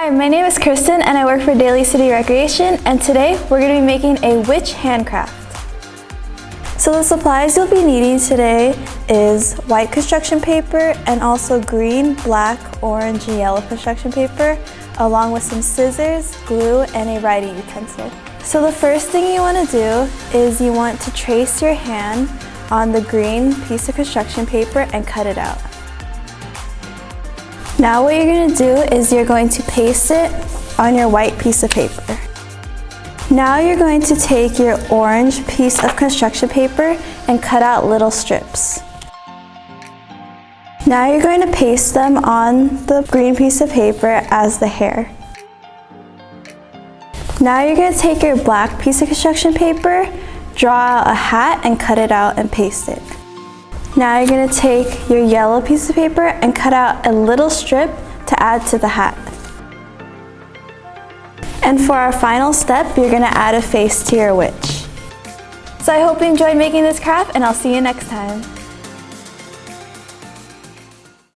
Hi, my name is Kristen and I work for Daly City Recreation, and today we're going to be making a witch handcraft. So the supplies you'll be needing today is white construction paper and also green, black, orange, and yellow construction paper, along with some scissors, glue, and a writing utensil. So the first thing you want to do is you want to trace your hand on the green piece of construction paper and cut it out. Now what you're going to do is you're going to paste it on your white piece of paper. Now you're going to take your orange piece of construction paper and cut out little strips. Now you're going to paste them on the green piece of paper as the hair. Now you're going to take your black piece of construction paper, draw out a hat and cut it out and paste it. Now you're going to take your yellow piece of paper and cut out a little strip to add to the hat. And for our final step, you're going to add a face to your witch. So I hope you enjoyed making this craft, and I'll see you next time.